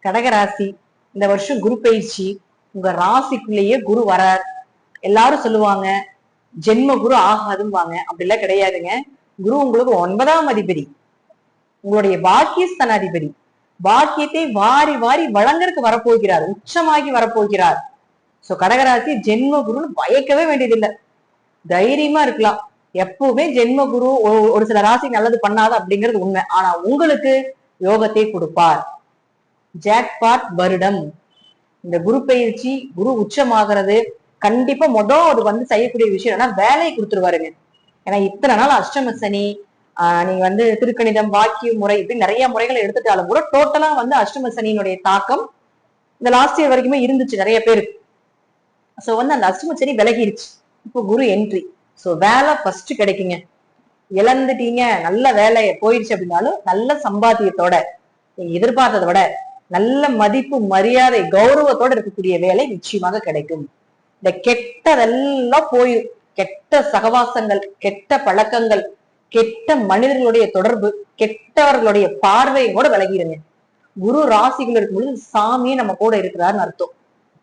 கடகராசி இந்த வருஷம் குரு பயிற்சி உங்க ராசிக்குள்ளேயே குரு வரார். எல்லாரும் சொல்லுவாங்க ஜென்ம குரு ஆகாதுவாங்க. அப்படிலாம் கிடையாதுங்க. குரு உங்களுக்கு 9ஆம் அதிபதி, உங்களுடைய பாக்கியஸ்தான அதிபதி. பாக்கியத்தை வாரி வாரி வழங்கறதுக்கு வரப்போகிறார், உச்சமாகி வரப்போகிறார். சோ கடகராசி ஜென்ம குருன்னு பயக்கவே வேண்டியதில்லை, தைரியமா இருக்கலாம். எப்பவுமே ஜென்ம குரு ஒரு சில ராசி நல்லது பண்ணாது அப்படிங்கிறது உண்மை. ஆனா உங்களுக்கு யோகத்தை கொடுப்பார். ஜாக்பாட் வருடம் இந்த குரு பயிற்சி, குரு உச்சமாகிறது. கண்டிப்பா அது வந்து செய்யக்கூடிய விஷயம் ஏன்னா வேலையை கொடுத்துருவாருங்க. ஏன்னா இத்தனை நாள் அஷ்டம சனி, நீங்க வந்து திருக்கணிதம், வாக்கிய முறை இப்படி நிறைய முறைகளை எடுத்துட்டாலும் கூட டோட்டலா வந்து அஷ்டம சனியினுடைய தாக்கம் இந்த லாஸ்ட் இயர் வரைக்குமே இருந்துச்சு நிறைய பேருக்கு. சோ வந்து அந்த அஷ்டம சனி விலகிருச்சு. இப்போ குரு என்ட்ரி. சோ வேலை ஃபர்ஸ்ட் கிடைக்குங்க. இழந்துட்டீங்க, நல்ல வேலை போயிடுச்சு அப்படின்னாலும் நல்ல சம்பாத்தியத்தோட, நீங்க எதிர்பார்த்ததை விட நல்ல மதிப்பு, மரியாதை, கௌரவத்தோட இருக்கக்கூடிய வேலை நிச்சயமாக கிடைக்கும். இந்த கெட்டதெல்லாம் போயிடும். கெட்ட சகவாசங்கள், கெட்ட பழக்கங்கள், கெட்ட மனிதர்களுடைய தொடர்பு, கெட்டவர்களுடைய பார்வையும் கூட விலகிடுங்க. குரு ராசிகள் இருக்கும்போது சாமியே நம்ம கூட இருக்கிறாருன்னு அர்த்தம்.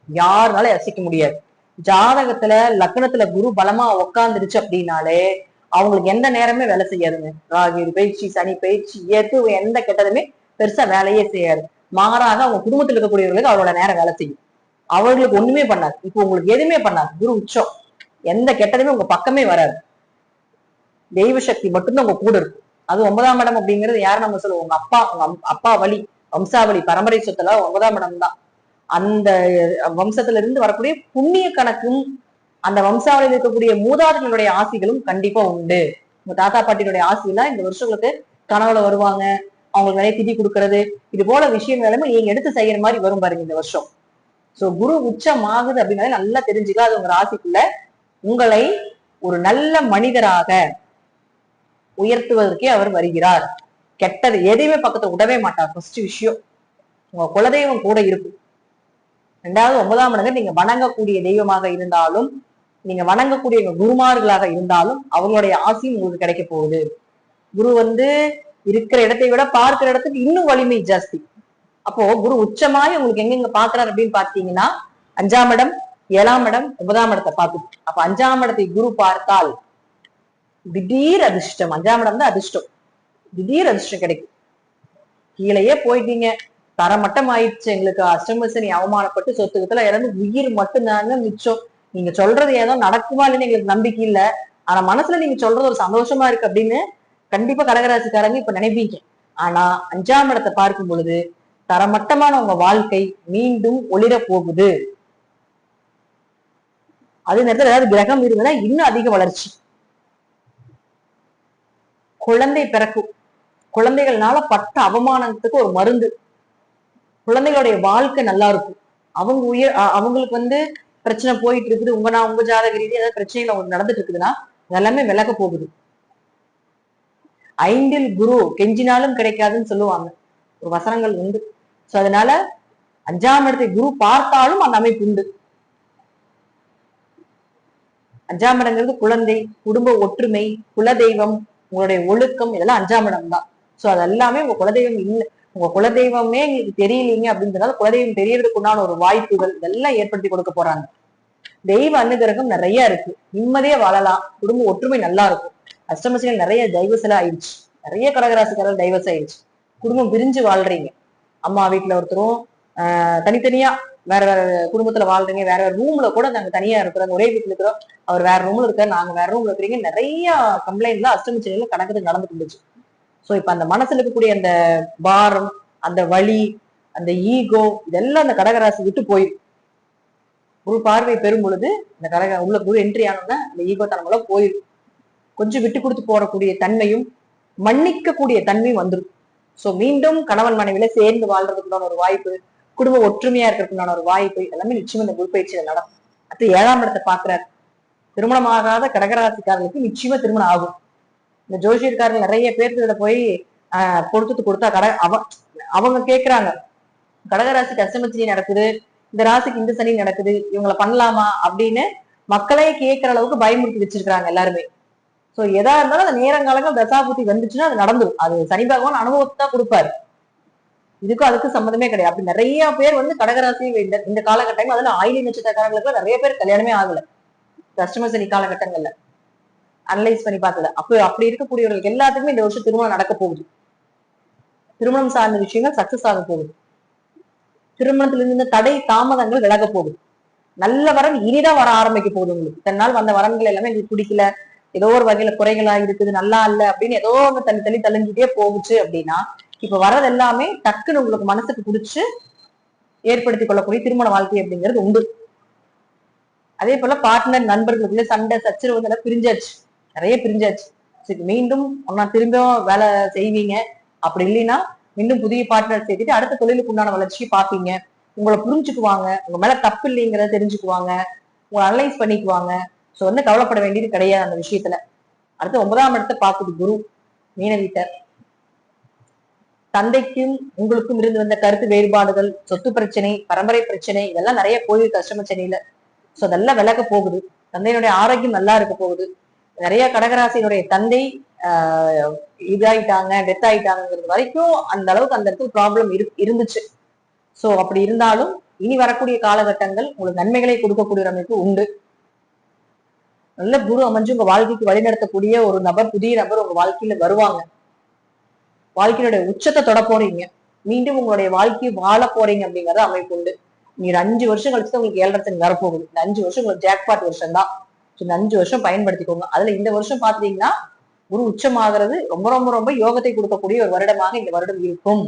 யாருனாலும் அசைக்க முடியாது. ஜாதகத்துல லக்னத்துல குரு பலமா உக்காந்துருச்சு அப்படின்னாலே அவங்களுக்கு எந்த நேரமே வேலை செய்யாதுங்க. ராகு பயிற்சி, சனி பயிற்சி, எந்த கெட்டதுமே பெருசா வேலையே செய்யாது. மாறாக அவங்க குடும்பத்தில் இருக்கக்கூடியவர்களுக்கு அவரோட நேரம் வேலை செய்யும். அவர்களுக்கு ஒண்ணுமே பண்ணாது. இப்போ உங்களுக்கு எதுவுமே பண்ணாது. குரு உச்சம், எந்த கெட்டதுமே உங்க பக்கமே வராது. தெய்வ சக்தி மட்டும்தான் உங்க கூட இருக்கும். அது 9ஆம் இடம் அப்படிங்கிறது யாரும் நம்ம சொல்லுவோம், உங்க அப்பா வழி, வம்சாவளி, பரம்பரை சொத்துல 9ஆம் இடம் தான். அந்த வம்சத்துல இருந்து வரக்கூடிய புண்ணிய கணக்கும் அந்த வம்சாவளியில் இருக்கக்கூடிய மூதாதைகளுடைய ஆசைகளும் கண்டிப்பா உண்டு. உங்க தாத்தா பாட்டியுடைய ஆசையெல்லாம் இந்த வருஷங்களுக்கு கனவுல வருவாங்க. அவங்களுக்கு நிறைய திதி கொடுக்கறது, இது போல விஷயங்கள் எல்லாமே நீங்க எடுத்து செய்யற மாதிரி வரும் பாருங்க இந்த வருஷம். சோ குரு உச்சம் ஆகுது அப்படின்னாலே நல்லா தெரிஞ்சுக்கலாம், அது உங்க ராசிக்குள்ள உங்களை ஒரு நல்ல மனிதராக உயர்த்துவதற்கே அவர் வருகிறார். கெட்டது எதையுமே பக்கத்தை விடவே மாட்டார். ஃபர்ஸ்ட் விஷயம் உங்க குலதெய்வம் கூட இருக்கும். 2வது 9ஆம் இடங்கள் நீங்க வணங்கக்கூடிய தெய்வமாக இருந்தாலும், நீங்க வணங்கக்கூடிய குருமார்களாக இருந்தாலும் அவங்களுடைய ஆசையும் உங்களுக்கு கிடைக்க போகுது. குரு வந்து இருக்கிற இடத்தை விட பார்க்கிற இடத்துக்கு இன்னும் வலிமை ஜாஸ்தி. அப்போ குரு உச்சமாய் உங்களுக்கு எங்கெங்க பாக்குறாரு அப்படின்னு பாத்தீங்கன்னா 5ஆம் இடம், 7ஆம் இடம், 9ஆம் இடத்தை பார்த்து. அப்ப 5ஆம் இடத்தை குரு பார்த்தால் திடீர் அதிர்ஷ்டம். 5ஆம் இடம் தான் அதிர்ஷ்டம். திடீர் அதிர்ஷ்டம் கிடைக்கும். கீழேயே போயிட்டீங்க, தரமட்டம் ஆயிடுச்சு, எங்களுக்கு அஷ்டம சனி அவமானப்பட்டு சொத்துக்கத்துல இறந்து உயிர் மட்டும்தாங்க மிச்சம். நீங்க சொல்றது ஏதோ நடக்குமா இல்லைன்னு எங்களுக்கு நம்பிக்கை இல்லை, ஆனா மனசுல நீங்க சொல்றது ஒரு சந்தோஷமா இருக்கு அப்படின்னு கண்டிப்பா கடகராசிக்காரங்க இப்ப நினைப்பீங்க. ஆனா 5ஆம் இடத்தை பார்க்கும் பொழுது தரமட்டமான உங்க வாழ்க்கை மீண்டும் ஒளிர போகுது. அதே நேரத்தில் ஏதாவது கிரகம் இருந்ததுன்னா இன்னும் அதிக வளர்ச்சி. குழந்தை பிறக்கும். குழந்தைகள்னால பட்ட அவமானத்துக்கு ஒரு மருந்து. குழந்தைகளுடைய வாழ்க்கை நல்லா இருக்கும். அவங்களுக்கு வந்து பிரச்சனை போயிட்டு இருக்குது, உங்க ஜாதக ரீதி ஏதாவது பிரச்சனைகள் அவங்களுக்கு நடந்துட்டு இருக்குதுன்னா எல்லாமே விலக போகுது. 5ல் குரு கெஞ்சினாலும் கிடைக்காதுன்னு சொல்லுவாங்க, ஒரு வசனங்கள் உண்டு. சோ அதனால 5ஆம் இடத்தை குரு பார்த்தாலும் அந்த அமைப்பு உண்டு. 5ஆம் இடங்கிறது குழந்தை, குடும்ப ஒற்றுமை, குலதெய்வம், உங்களுடைய ஒழுக்கம், இதெல்லாம் 5ஆம் இடம் தான். சோ அது எல்லாமே உங்க குலதெய்வம் இல்லை, உங்க குலதெய்வமே எங்களுக்கு தெரியலீங்க அப்படின்றதால குலதெய்வம் தெரியறதுக்கு உண்டான ஒரு வாய்ப்புகள் இதெல்லாம் ஏற்படுத்தி கொடுக்க போறாங்க. தெய்வ அனுகிரகம் நிறைய இருக்கு. நிம்மதியா வாழலாம், குடும்ப ஒற்றுமை நல்லா இருக்கும். அஷ்டமசனியில் நிறைய டைவர்ஸ் ஆயிடுச்சு. நிறைய கடகராசிக்காரர்கள் டைவர்ஸ் ஆயிடுச்சு. குடும்பம் பிரிஞ்சு வாழ்றீங்க. அம்மா வீட்டுல ஒருத்தரும் தனித்தனியா வேற வேற குடும்பத்துல வாழ்றீங்க. வேற வேற ரூம்ல கூட நாங்க தனியா இருக்கிறோம், ஒரே வீட்டுல இருக்கிறோம், அவர் வேற ரூம்ல இருக்காரு, நாங்க வேற ரூம்ல இருக்கிறீங்க. நிறைய கம்ப்ளைண்ட்ல அஷ்டமசனியில கணக்கு நடந்துட்டு இருந்துச்சு. சோ இப்ப அந்த மனசுல இருக்கக்கூடிய அந்த பாரம், அந்த வலி, அந்த ஈகோ, இதெல்லாம் அந்த கடகராசி விட்டு போயிடும். குரு பார்வை பெறும் பொழுது இந்த உள்ள குரு என்ட்ரி ஆனோம்னா அந்த ஈகோ தனமல போயிடும். கொஞ்சம் விட்டு கொடுத்து போறக்கூடிய தன்மையும் மன்னிக்கக்கூடிய தன்மையும் வந்துடும். சோ மீண்டும் கணவன் மனைவியில சேர்ந்து வாழ்றதுக்குண்டான ஒரு வாய்ப்பு, குடும்ப ஒற்றுமையா இருக்கிறதுக்குண்டான ஒரு வாய்ப்பு எல்லாமே நிச்சயம் இந்த குரு பயிற்சியில நடக்கும். அடுத்து 7ஆம் இடத்தை பாக்குறாரு. திருமணம் ஆகாத கடகராசிக்காரர்களுக்கு நிச்சயமா திருமணம் ஆகும். இந்த ஜோசியர்காரர்கள் நிறைய பேர்த்துல போய் பொறுத்து கொடுத்தா அவங்க கேக்குறாங்க, கடகராசிக்கு அஷ்டம நடக்குது, இந்த ராசிக்கு இந்த சனி நடக்குது, இவங்களை பண்ணலாமா அப்படின்னு மக்களே கேட்கிற அளவுக்கு பயமுறுத்தி வச்சிருக்காங்க எல்லாருமே. சோ எதா இருந்தாலும் அந்த நேரங்காலங்கள் தசாபுத்தி வந்துச்சுன்னா அது நடந்துடும். அது சனி பகவான் அனுபவத்தை தான் கொடுப்பாரு. இதுக்கும் அதுக்கு சம்மந்தமே கிடையாது. அப்படி நிறைய பேர் வந்து கடகராசி இந்த காலகட்டம், அதுல ஆயிலி நட்சத்திரக்காரங்களுக்கு நிறைய பேர் கல்யாணமே ஆகல அஷ்டம சனி காலகட்டங்கள்ல அனலைஸ் பண்ணி பார்த்தது. அப்படி இருக்கக்கூடியவர்களுக்கு எல்லாத்துக்குமே இந்த வருஷம் திருமணம் நடக்க போகுது. திருமணம் சார்ந்த விஷயங்கள் சக்சஸ் ஆக போகுது. திருமணத்துல இருந்த தடை தாமதங்கள் விலக போகுது. நல்ல வரன் இனிதான் வர ஆரம்பிக்க போகுது. உங்களுக்கு தன்னால் வந்த வரன்கள் எல்லாமே உங்களுக்கு பிடிக்கல, ஏதோ ஒரு வகையில குறைகளா இருக்குது, நல்லா இல்ல அப்படின்னு ஏதோ ஒண்ணு தள்ளி தள்ளிஞ்சிட்டே போகுச்சு அப்படின்னா, இப்ப வர்றது எல்லாமே டக்குன்னு உங்களுக்கு மனசுக்கு பிடிச்சு ஏற்படுத்திக் கொள்ளக்கூடிய திருமண வாழ்க்கை அப்படிங்கிறது உண்டு. அதே போல பார்ட்னர் நண்பர்களுக்குள்ள சண்டை சச்சரவு எல்லாம் பிரிஞ்சாச்சு, நிறைய பிரிஞ்சாச்சு. சரி, மீண்டும் ஒன்னா திரும்ப வேலை செய்வீங்க. அப்படி இல்லைன்னா மீண்டும் புதிய பார்ட்னர் சேர்த்துட்டு அடுத்த தொழிலுக்கு உண்டான வளர்ச்சியை பார்ப்பீங்க. உங்களை புரிஞ்சுக்குவாங்க, உங்க மேல தப்பு இல்லைங்கிறத தெரிஞ்சுக்குவாங்க, உங்களை அனலைஸ் பண்ணிக்குவாங்க. சோ வந்து கவலைப்பட வேண்டியது கிடையாது அந்த விஷயத்துல. அடுத்து 9ஆம் இடத்தை பார்க்குது குரு, மீன வீட்டை. தந்தைக்கும் உங்களுக்கும் இருந்து வந்த கருத்து வேறுபாடுகள், சொத்து பிரச்சனை, பரம்பரை பிரச்சனை இதெல்லாம் நிறைய போயிருக்கு அஷ்டம சனியில. சோ அதெல்லாம் விலக போகுது. தந்தையினுடைய ஆரோக்கியம் நல்லா இருக்க போகுது. நிறைய கடகராசியினுடைய தந்தை இதாயிட்டாங்க, டெத் ஆயிட்டாங்கிறது வரைக்கும் அந்த அளவுக்கு அந்த இடத்துல ப்ராப்ளம் இருந்துச்சு. சோ அப்படி இருந்தாலும் இனி வரக்கூடிய காலகட்டங்கள் உங்களுக்கு நன்மைகளை கொடுக்கக்கூடிய அமைப்பு உண்டு. நல்ல குரு அமைஞ்சு உங்க வாழ்க்கைக்கு வழிநடத்தக்கூடிய ஒரு நபர், புதிய நபர் உங்க வாழ்க்கையில வருவாங்க. வாழ்க்கையினுடைய உச்சத்தை தொட போறீங்க. மீண்டும் உங்களுடைய வாழ்க்கையை வாழ போறீங்க அப்படிங்கறது அமைப்பு உண்டு. நீங்க 5 வருஷம் கழிச்சு உங்களுக்கு 7.5 சனி வரப்போகுது. இந்த 5 வருஷம் உங்களுக்கு ஜாக்பாட் வருஷம் தான். இந்த 5 வருஷம் பயன்படுத்திக்கோங்க. அதுல இந்த வருஷம் பாத்தீங்கன்னா குரு உச்சமாகிறது ரொம்ப ரொம்ப ரொம்ப யோகத்தை கொடுக்கக்கூடிய ஒரு வருடமாக இந்த வருடம் இருக்கும்.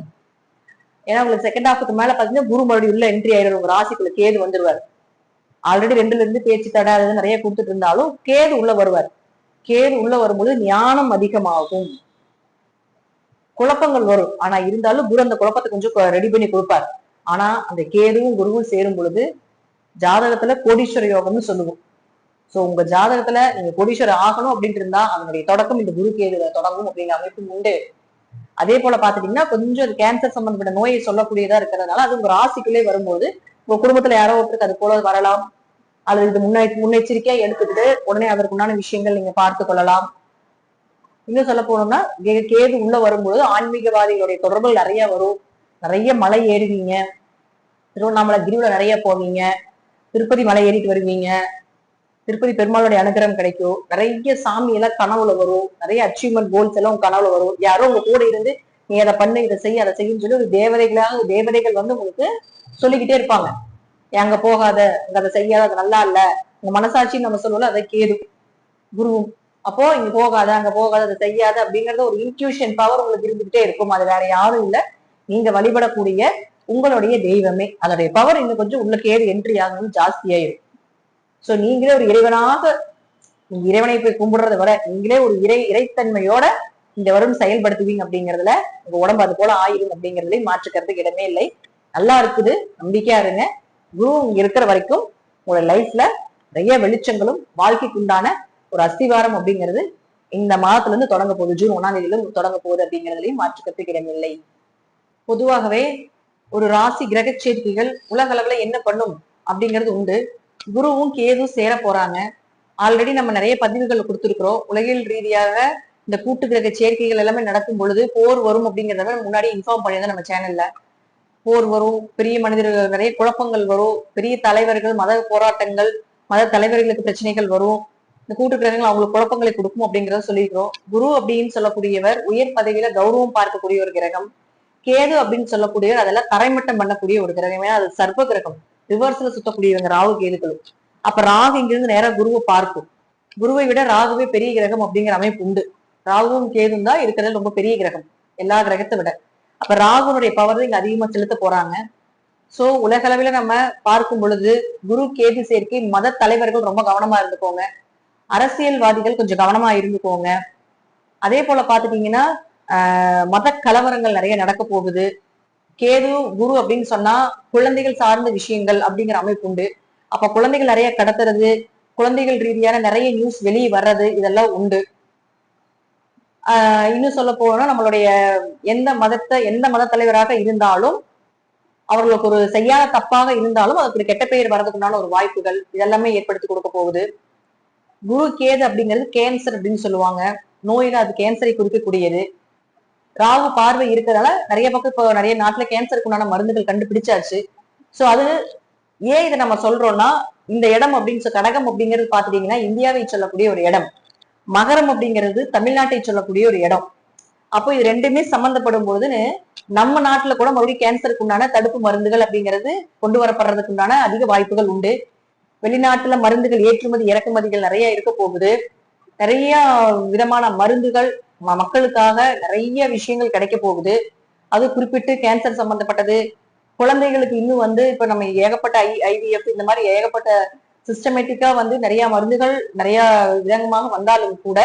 ஏன்னா உங்களுக்கு செகண்ட் ஹாஃப்க்கு மேல பாத்தீங்கன்னா குரு மறுபடியும் உள்ள என்ட்ரி ஆயிடும். உங்க ராசிக்குள்ள கேது வந்துருவார். ஆல்ரெடி 2ல இருந்து பேச்சு தடாது நிறைய கொடுத்துட்டு இருந்தாலும் கேது உள்ள வருவார். கேது உள்ள வரும்போது ஞானம் அதிகமாகும், குழப்பங்கள் வரும். ஆனா இருந்தாலும் குரு அந்த குழப்பத்தை கொஞ்சம் ரெடி பண்ணி கொடுப்பார். ஆனா அந்த கேதுவும் குருவும் சேரும் பொழுது ஜாதகத்துல கோடீஸ்வர யோகம்னு சொல்லுவோம். சோ உங்க ஜாதகத்துல நீங்க கோடீஸ்வரர் ஆகணும் அப்படின்ட்டு இருந்தா அதனுடைய தொடக்கம் இந்த குரு கேதுல தொடங்கும் அப்படிங்கிற அமைப்பும் உண்டு. அதே போல பாத்துட்டீங்கன்னா கொஞ்சம் கேன்சர் சம்பந்தப்பட்ட நோயை சொல்லக்கூடியதா இருக்கிறதுனால அது உங்க ராசிக்குள்ளே வரும்போது உங்க குடும்பத்துல யாரோ ஒருத்தருக்கு அது போல வரலாம். அல்லது இது முன்னெச்சரிக்கையா எடுத்துக்கிட்டு உடனே அதற்குண்டான விஷயங்கள் நீங்க பார்த்து கொள்ளலாம். இன்னும் சொல்ல போனோம்னா கேது உள்ள வரும்போது ஆன்மீகவாதிகளுடைய தொடர்புகள் நிறைய வரும். நிறைய மலை ஏறுவீங்க, திருவண்ணாமலை கிரிவுல நிறைய போவீங்க, திருப்பதி மலை ஏறிட்டு வருவீங்க, திருப்பதி பெருமாளுடைய அனுகிரகம் கிடைக்கும். நிறைய சாமி எல்லாம் கனவுல வரும், நிறைய அச்சீவ்மெண்ட் கோல்ஸ் எல்லாம் உங்க கனவுல வரும். யாரோ உங்க கூட இருந்து நீ அதை பண்ணு, இதை செய்ய, அதை செய்யுன்னு சொல்லி ஒரு தேவதைகள் வந்து உங்களுக்கு சொல்லிக்கிட்டே இருப்பாங்க. அங்க போகாத, அங்க அதை செய்யாத, அது நல்லா இல்ல, உங்க மனசாட்சின்னு நம்ம சொல்லுவோம்ல, அதை கேது குருவும். அப்போ இங்க போகாத, அங்க போகாத, அதை செய்யாத அப்படிங்கறது ஒரு இன்ட்யூஷன் பவர் உங்களுக்கு இருந்துகிட்டே இருக்கும். அது வேற யாரும் இல்ல, நீங்க வழிபடக்கூடிய உங்களுடைய தெய்வமே. அதோடைய பவர் இன்னும் கொஞ்சம் உள்ள கேது என்ட்ரி ஆகணும், ஜாஸ்தியாயிரும். சோ நீங்களே ஒரு இறைவனாக, இறைவனை போய் கும்பிடுறத விட நீங்களே ஒரு இறைத்தன்மையோட இந்த வருடம் செயல்படுத்துவீங்க அப்படிங்கறதுல உங்க உடம்பு அது போல ஆயிரும் அப்படிங்கறதுலயும் மாற்றுக்கிறதுக்கு இடமே இல்லை. நல்லா இருக்குது, நம்பிக்கையா இருங்க. குரு இங்க இருக்கிற வரைக்கும் உங்களோட லைஃப்ல நிறைய வெளிச்சங்களும் வாழ்க்கைக்கு உண்டான ஒரு அஸ்திவாரம் அப்படிங்கிறது இந்த மாதத்துல இருந்து தொடங்க போகுது. ஜூன் 1ஆம் தேதியில தொடங்க போகுது அப்படிங்கிறதுலயும் மாற்றுக்கிறதுக்கு இடமில்லை. பொதுவாகவே ஒரு ராசி கிரக சேர்க்கைகள் உலக அளவுல என்ன பண்ணும் அப்படிங்கிறது உண்டு. குருவும் கேதும் சேர போறாங்க. ஆல்ரெடி நம்ம நிறைய பதிவுகள் கொடுத்துருக்கிறோம். உலகில் ரீதியாக இந்த கூட்டு கிரக சேர்க்கைகள் எல்லாமே நடக்கும் பொழுது போர் வரும் அப்படிங்கிறத முன்னாடி இன்ஃபார்ம் பண்ணியிருந்தோம் நம்ம சேனல்ல. போர் வரும், பெரிய மனிதர்கள் நிறைய குழப்பங்கள் வரும், பெரிய தலைவர்கள், மத போராட்டங்கள், மத தலைவர்களுக்கு பிரச்சனைகள் வரும். இந்த கூட்டு கிரகங்கள் அவங்களுக்கு குழப்பங்களை கொடுக்கும் அப்படிங்கிறத சொல்லியிருக்கிறோம். குரு அப்படின்னு சொல்லக்கூடியவர் உயர் பதவியில கௌரவம் பார்க்கக்கூடிய ஒரு கிரகம். கேது அப்படின்னு சொல்லக்கூடியவர் அதெல்லாம் தரைமட்டம் பண்ணக்கூடிய ஒரு கிரகம். ஏன்னா அது சர்ப்ப கிரகம், ரிவர்ஸ்ல சுத்தக்கூடியவங்க ராகு கேதுக்களும். அப்ப ராகு இங்கிருந்து நேரம் குருவை பார்க்கும். குருவை விட ராகுவே பெரிய கிரகம் அப்படிங்கிற அமைப்பு உண்டு. ராகுவும் கேதும் தான் இருக்கிறது ரொம்ப பெரிய கிரகம் எல்லா கிரகத்தை விட. அப்ப ராகுனுடைய பவர் இங்க அதிகமா செலுத்த போறாங்க. சோ உலக அளவுல நம்ம பார்க்கும் பொழுது குரு கேது சேர்க்கை மத தலைவர்கள் ரொம்ப கவனமா இருந்துக்கோங்க. அரசியல்வாதிகள் கொஞ்சம் கவனமா இருந்துக்கோங்க. அதே போல பாத்துட்டீங்கன்னா மத கலவரங்கள் நிறைய நடக்க போகுது. கேது குரு அப்படின்னு சொன்னா குழந்தைகள் சார்ந்த விஷயங்கள் அப்படிங்கிற அமைப்பு உண்டு. அப்ப குழந்தைகள் நிறைய கடத்துறது, குழந்தைகள் ரீதியான நிறைய நியூஸ் வெளியே வர்றது இதெல்லாம் உண்டு. இன்னும் சொல்ல போனா நம்மளுடைய எந்த மத தலைவராக இருந்தாலும் அவர்களுக்கு ஒரு செய்யாத தப்பாக இருந்தாலும் அதுக்கு ஒரு கெட்ட பெயர் வர்றதுக்குண்டான ஒரு வாய்ப்புகள் இதெல்லாமே ஏற்படுத்தி கொடுக்க போகுது. குரு கேது அப்படிங்கிறது கேன்சர் அப்படின்னு சொல்லுவாங்க. நோயில அது கேன்சரை குறிக்கக்கூடியது. ராகு பார்வை இருக்கிறதால நிறைய பக்கம் இப்போ நிறைய நாட்டுல கேன்சருக்கு உண்டான மருந்துகள் கண்டுபிடிச்சாச்சு. சோ அது ஏன் இதை நம்ம சொல்றோம்னா, இந்த இடம் அப்படின்னு கடகம் அப்படிங்கிறது பாத்துட்டீங்கன்னா இந்தியாவை சொல்லக்கூடிய ஒரு இடம், மகரம் அப்படிங்கிறது தமிழ்நாட்டை சொல்லக்கூடிய ஒரு இடம். அப்போ இது ரெண்டுமே சம்பந்தப்படும் போதுன்னு நம்ம நாட்டுல கூட மறுபடியும் கேன்சருக்கு உண்டான தடுப்பு மருந்துகள் அப்படிங்கிறது கொண்டு வரப்படுறதுக்கு உண்டான அதிக வாய்ப்புகள் உண்டு. வெளிநாட்டுல மருந்துகள் ஏற்றுமதி இறக்குமதிகள் நிறைய இருக்க போகுது. நிறைய விதமான மருந்துகள் மக்களுக்காக நிறைய விஷயங்கள் கிடைக்க போகுது. அது குறிப்பிட்டு கேன்சர் சம்பந்தப்பட்டது, குழந்தைகளுக்கு இன்னும் இப்ப நம்ம ஏகப்பட்ட IVF இந்த மாதிரி ஏகப்பட்ட சிஸ்டமேட்டிக்கா நிறைய மருந்துகள் நிறைய விதங்கமாக வந்தாலும் கூட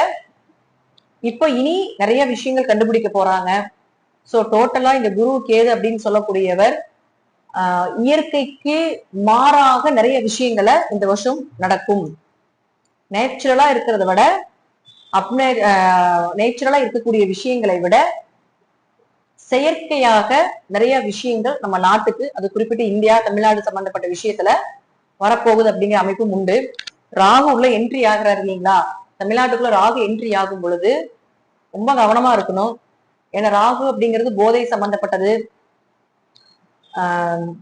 இப்ப இனி நிறைய விஷயங்கள் கண்டுபிடிக்க போறாங்க. சோ டோட்டலா இந்த குரு கேது அப்படின்னு சொல்லக்கூடியவர் இயற்கைக்கு மாறாக நிறைய விஷயங்களை இந்த வருஷம் நடக்கும். நேச்சுரலா இருக்கிறத விட நேச்சுரலா இருக்கக்கூடிய விஷயங்களை விட செயற்கையாக நிறைய விஷயங்கள் நம்ம நாட்டுக்கு, அது குறிப்பிட்டு இந்தியா தமிழ்நாடு சம்பந்தப்பட்ட விஷயத்துல வரப்போகுது அப்படிங்கிற அமைப்பும் உண்டு. ராகு உள்ள என்ட்ரி ஆகிறாரு இல்லைங்களா, தமிழ்நாட்டுக்குள்ள ராகு என்ட்ரி ஆகும் பொழுது ரொம்ப கவனமா இருக்கணும். ஏன்னா ராகு அப்படிங்கிறது போதை சம்பந்தப்பட்டது,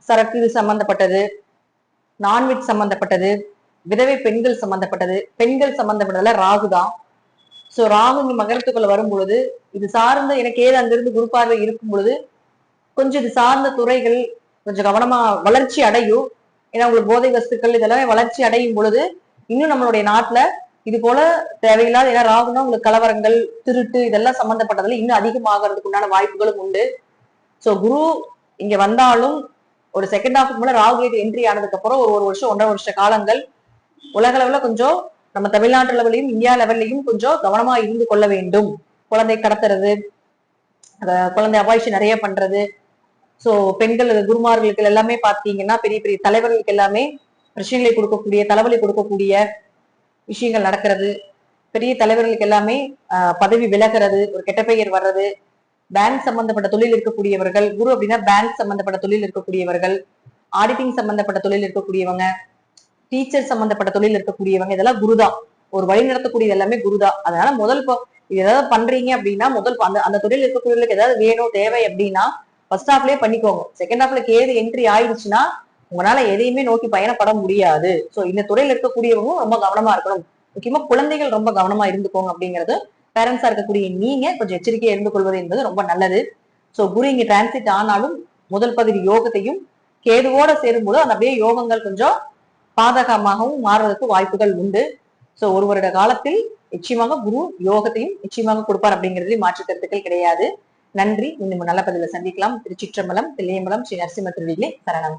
சரக்கு சம்பந்தப்பட்டது, நான்வெஜ் சம்பந்தப்பட்டது, விதவை பெண்கள் சம்பந்தப்பட்டது. பெண்கள் சம்பந்தப்பட்டதுல ராகு தான். சோ ராகு இங்க மகரத்துக்குள்ள வரும் பொழுது இது சார்ந்த எனக்கு ஏது அங்கிருந்து குரு பார்வை இருக்கும் பொழுது கொஞ்சம் இது சார்ந்த துறைகள் கொஞ்சம் கவனமா வளர்ச்சி அடையும். ஏன்னா உங்களுக்கு போதை வஸ்துக்கள் இதெல்லாமே வளர்ச்சி அடையும் பொழுது இன்னும் நம்மளுடைய நாட்டுல இது போல தேவையில்லாத, ஏன்னா ராகுனா உங்களுக்கு கலவரங்கள், திருட்டு இதெல்லாம் சம்பந்தப்பட்டதுல இன்னும் அதிகமாகிறதுக்கு உண்டான வாய்ப்புகளும் உண்டு. சோ குரு இங்க வந்தாலும் ஒரு செகண்ட் ஹாஃப்க்கு மேல ராகு என்ட்ரி ஆனதுக்கு அப்புறம் ஒரு வருஷம் 1.5 வருஷ காலங்கள் உலக அளவுல கொஞ்சம் நம்ம தமிழ்நாட்டு லெவலையும் இந்தியா லெவல்லையும் கொஞ்சம் கவனமா இருந்து கொள்ள வேண்டும். குழந்தை கடத்துறது, குழந்தை அபாய்ச்சி நிறைய பண்றது. சோ பெண்கள் குருமார்களுக்கு எல்லாமே பாத்தீங்கன்னா பெரிய பெரிய தலைவர்களுக்கு எல்லாமே பிரச்சனைகளை கொடுக்கக்கூடிய, தலைவலி கொடுக்கக்கூடிய விஷயங்கள் நடக்கிறது. பெரிய தலைவர்களுக்கு எல்லாமே பதவி விலகிறது, ஒரு கெட்ட பெயர் வர்றது. பேங்க் சம்பந்தப்பட்ட தொழில் இருக்கக்கூடியவர்கள், குரு அப்படின்னா பேங்க் சம்பந்தப்பட்ட தொழில் இருக்கக்கூடியவர்கள், ஆடிட்டிங் சம்பந்தப்பட்ட தொழில் இருக்கக்கூடியவங்க, டீச்சர் சம்பந்தப்பட்ட தொழில் இருக்கக்கூடியவங்க, இதெல்லாம் குருதான். ஒரு வழி நடத்தக்கூடியது எல்லாமே குருதான். அதனால முதல் இது ஏதாவது பண்றீங்க அப்படின்னா முதல் அந்த தொழில் இருக்கக்கூடியவர்களுக்கு ஏதாவது வேணும் தேவை அப்படின்னா ஃபர்ஸ்ட் ஹாஃப்லயே பண்ணிக்கோங்க. செகண்ட் ஹாஃப்ல கேது என்ட்ரி ஆயிடுச்சுன்னா உங்களால எதையுமே நோக்கி பயணப்பட முடியாது. சோ இந்த துறையில இருக்கக்கூடியவங்க ரொம்ப கவனமா இருக்கணும். முக்கியமா குழந்தைகள் ரொம்ப கவனமா இருந்துக்கோங்க அப்படிங்கிறது, பேரண்ட்ஸா இருக்கக்கூடிய நீங்க கொஞ்சம் எச்சரிக்கையா இருந்து கொள்வது என்பது ரொம்ப நல்லது. சோ குரு இங்க டிரான்சிட் ஆனாலும் முதல் பகுதி யோகத்தையும் கேதுவோட சேரும்போது அந்த அப்படியே யோகங்கள் கொஞ்சம் பாதகமாகவும் மாறுவதற்கு வாய்ப்புகள் உண்டு. சோ ஒரு வருட காலத்தில் நிச்சயமாக குரு யோகத்தையும் நிச்சயமாக கொடுப்பார் அப்படிங்கிறதுல மாற்று கருத்துக்கள் கிடையாது. நன்றி. இன்னும் நல்ல பதில சந்திக்கலாம். திருச்சிற்றம்பலம், தில்லையம்பலம், ஸ்ரீ நரசிம்ம திருவிகளே சரணம்.